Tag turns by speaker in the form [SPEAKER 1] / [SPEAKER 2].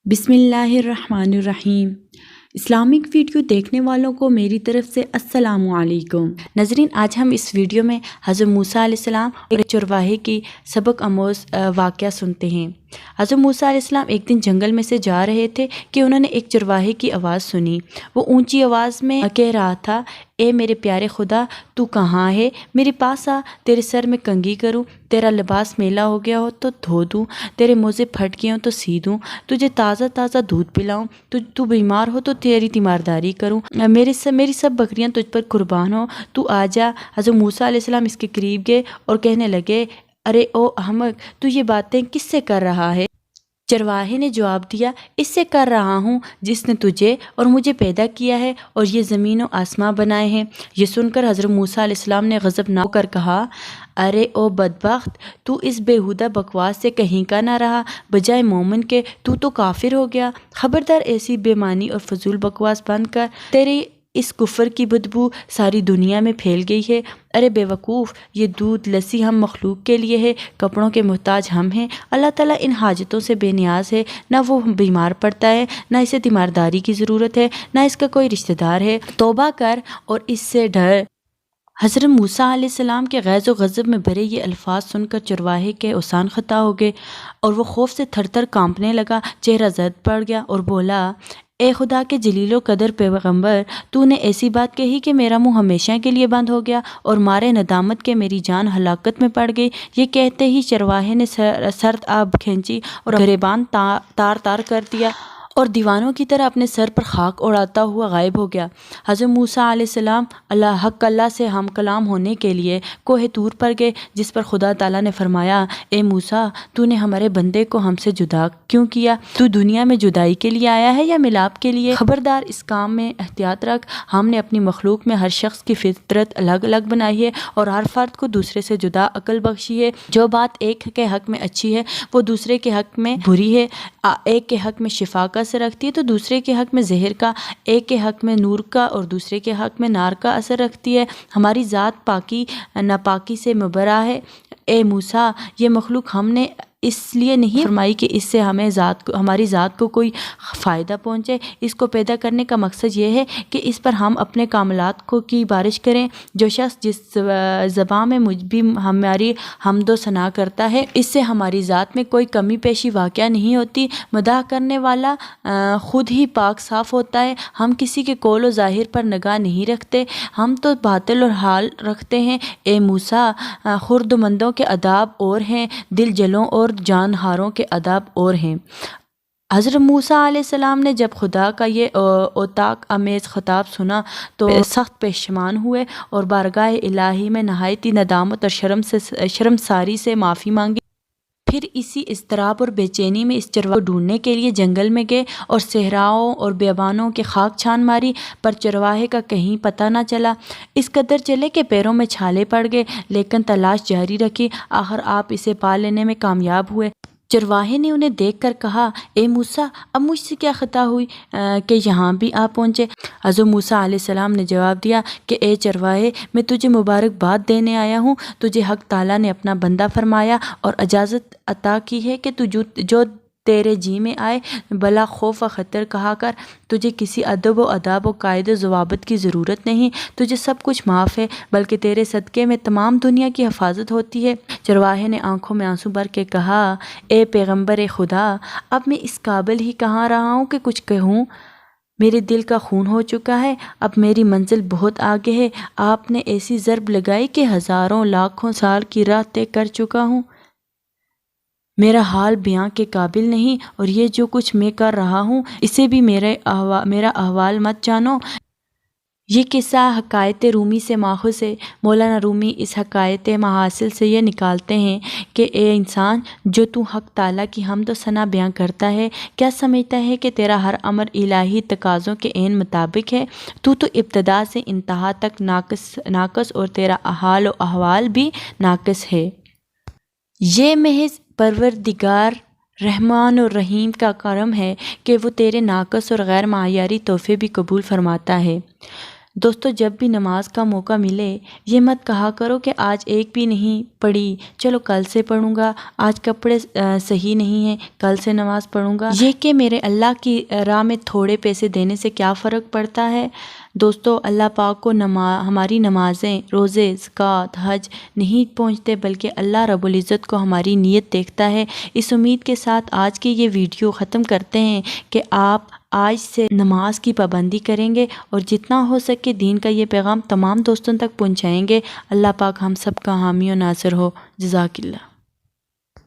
[SPEAKER 1] بسم اللہ الرحمن الرحیم۔ اسلامک ویڈیو دیکھنے والوں کو میری طرف سے السلام علیکم۔ ناظرین، آج ہم اس ویڈیو میں حضرت موسیٰ علیہ السلام اور ایک چرواہے کی سبق آموز واقعہ سنتے ہیں۔ حضرت موسیٰ علیہ السلام ایک دن جنگل میں سے جا رہے تھے کہ انہوں نے ایک چرواہے کی آواز سنی۔ وہ اونچی آواز میں کہہ رہا تھا، اے میرے پیارے خدا، تو کہاں ہے؟ میرے پاس آ، تیرے سر میں کنگھی کروں، تیرا لباس میلا ہو گیا ہو تو دھو دوں، تیرے موزے پھٹ گئے ہوں تو سی دوں، تجھے تازہ تازہ دودھ پلاؤں، تو بیمار ہو تو تیری تیمارداری کروں، میری سب بکریاں تجھ پر قربان ہوں، تو آ جا۔ حضرت موسیٰ علیہ السلام اس کے قریب گئے اور کہنے لگے، ارے او احمق، تو یہ باتیں کس سے کر رہا ہے؟ چرواہے نے جواب دیا، اس سے کر رہا ہوں جس نے تجھے اور مجھے پیدا کیا ہے اور یہ زمین و آسماں بنائے ہیں۔ یہ سن کر حضرت موسیٰ علیہ السلام نے غضبناک ہو کر کہا، ارے او بدبخت، تو اس بیہودہ بکواس سے کہیں کا نہ رہا، بجائے مومن کے تو کافر ہو گیا۔ خبردار، ایسی بے معنی اور فضول بکواس بند کر، تیری اس کفر کی بدبو ساری دنیا میں پھیل گئی ہے۔ ارے بے وقوف، یہ دودھ لسی ہم مخلوق کے لیے ہے، کپڑوں کے محتاج ہم ہیں۔ اللہ تعالیٰ ان حاجتوں سے بے نیاز ہے، نہ وہ بیمار پڑتا ہے، نہ اسے تیمارداری کی ضرورت ہے، نہ اس کا کوئی رشتہ دار ہے۔ توبہ کر اور اس سے ڈر۔ حضرت موسیٰ علیہ السلام کے غیظ و غضب میں بھرے یہ الفاظ سن کر چرواہے کے اوسان خطا ہو گئے اور وہ خوف سے تھر تھر کانپنے لگا، چہرہ زرد پڑ گیا اور بولا، اے خدا کے جلیل و قدر پیغمبر، تو نے ایسی بات کہی کہ میرا منہ ہمیشہ کے لیے بند ہو گیا اور مارے ندامت کے میری جان ہلاکت میں پڑ گئی۔ یہ کہتے ہی چرواہے نے سرد آب کھینچی اور گریبان تار تار کر دیا اور دیوانوں کی طرح اپنے سر پر خاک اڑاتا ہوا غائب ہو گیا۔ حضرت موسیٰ علیہ السلام اللہ سے ہم کلام ہونے کے لیے کوہ طور پر گئے، جس پر خدا تعالیٰ نے فرمایا، اے موسیٰ، تو نے ہمارے بندے کو ہم سے جدا کیوں کیا؟ تو دنیا میں جدائی کے لیے آیا ہے یا ملاپ کے لیے؟ خبردار، اس کام میں احتیاط رکھ۔ ہم نے اپنی مخلوق میں ہر شخص کی فطرت الگ الگ بنائی ہے اور ہر فرد کو دوسرے سے جدا عقل بخشی ہے۔ جو بات ایک کے حق میں اچھی ہے وہ دوسرے کے حق میں بری ہے، ایک کے حق میں شفا کا اثر رکھتی ہے تو دوسرے کے حق میں زہر کا، ایک کے حق میں نور کا اور دوسرے کے حق میں نار کا اثر رکھتی ہے۔ ہماری ذات پاکی ناپاکی سے مبرا ہے۔ اے موسیٰ، یہ مخلوق ہم نے اس لیے نہیں فرمائی کہ اس سے ہماری ذات کو کوئی فائدہ پہنچے۔ اس کو پیدا کرنے کا مقصد یہ ہے کہ اس پر ہم اپنے کاملات کی بارش کریں۔ جو شخص جس زبان میں بھی ہماری حمد و ثنا کرتا ہے، اس سے ہماری ذات میں کوئی کمی بیشی واقع نہیں ہوتی۔ مداح کرنے والا خود ہی پاک صاف ہوتا ہے۔ ہم کسی کے قول و ظاہر پر نگاہ نہیں رکھتے، ہم تو باطن اور حال رکھتے ہیں۔ اے موسیٰ، خردمندوں کے آداب اور ہیں، دل جلوں اور جان ہاروں کے آداب اور ہیں۔ حضرت موسیٰ علیہ السلام نے جب خدا کا یہ اوتاق آمیز خطاب سنا تو سخت پشیمان ہوئے اور بارگاہ الہی میں نہایت ندامت اور شرمساری سے معافی مانگی۔ پھر اسی اضطراب اور بے چینی میں اس چرواہے کو ڈھونڈنے کے لیے جنگل میں گئے اور صحراؤں اور بیابانوں کے خاک چھان ماری، پر چرواہے کا کہیں پتہ نہ چلا۔ اس قدر چلے کہ پیروں میں چھالے پڑ گئے، لیکن تلاش جاری رکھی۔ آخر آپ اسے پا لینے میں کامیاب ہوئے۔ چرواہے نے انہیں دیکھ کر کہا، اے موسیٰ، اب مجھ سے کیا خطا ہوئی کہ یہاں بھی آ پہنچے؟ حضرت موسیٰ علیہ السلام نے جواب دیا کہ اے چرواہے، میں تجھے مبارکباد دینے آیا ہوں۔ تجھے حق تعالیٰ نے اپنا بندہ فرمایا اور اجازت عطا کی ہے کہ جو تیرے جی میں آئے بلا خوف و خطر کہا کر۔ تجھے کسی ادب و آداب و قاعدے و ضوابط کی ضرورت نہیں، تجھے سب کچھ معاف ہے، بلکہ تیرے صدقے میں تمام دنیا کی حفاظت ہوتی ہے۔ چرواہے نے آنکھوں میں آنسو بھر کے کہا، اے پیغمبر خدا، اب میں اس قابل ہی کہاں رہا ہوں کہ کچھ کہوں؟ میرے دل کا خون ہو چکا ہے، اب میری منزل بہت آگے ہے۔ آپ نے ایسی ضرب لگائی کہ ہزاروں لاکھوں سال کی راہ طے کر چکا ہوں۔ میرا حال بیان کے قابل نہیں، اور یہ جو کچھ میں کر رہا ہوں اسے بھی میرا احوال مت جانو۔ یہ قصہ حکایت رومی سے ماخوذ ہے۔ مولانا رومی اس حکایت محاصل سے یہ نکالتے ہیں کہ اے انسان، جو تو حق تعالیٰ کی حمد و ثنا بیان کرتا ہے، کیا سمجھتا ہے کہ تیرا ہر امر الہی تقاضوں کے عین مطابق ہے؟ تو ابتدا سے انتہا تک ناقص اور تیرا حال و احوال بھی ناقص ہے۔ یہ محض پروردگار رحمان و رحیم کا کرم ہے کہ وہ تیرے ناقص اور غیر معیاری تحفے بھی قبول فرماتا ہے۔ دوستو جب بھی نماز کا موقع ملے یہ مت کہا کرو کہ آج ایک بھی نہیں پڑھی، چلو کل سے پڑھوں گا، آج کپڑے صحیح نہیں ہیں کل سے نماز پڑھوں گا، یہ کہ میرے اللہ کی راہ میں تھوڑے پیسے دینے سے کیا فرق پڑتا ہے۔ دوستو اللہ پاک کو ہماری نمازیں، روزے، زکوٰۃ، حج نہیں پہنچتے بلکہ اللہ رب العزت کو ہماری نیت دیکھتا ہے۔ اس امید کے ساتھ آج کی یہ ویڈیو ختم کرتے ہیں کہ آپ آج سے نماز کی پابندی کریں گے اور جتنا ہو سکے دین کا یہ پیغام تمام دوستوں تک پہنچائیں گے۔ اللہ پاک ہم سب کا حامی و ناصر ہو۔ جزاک اللہ۔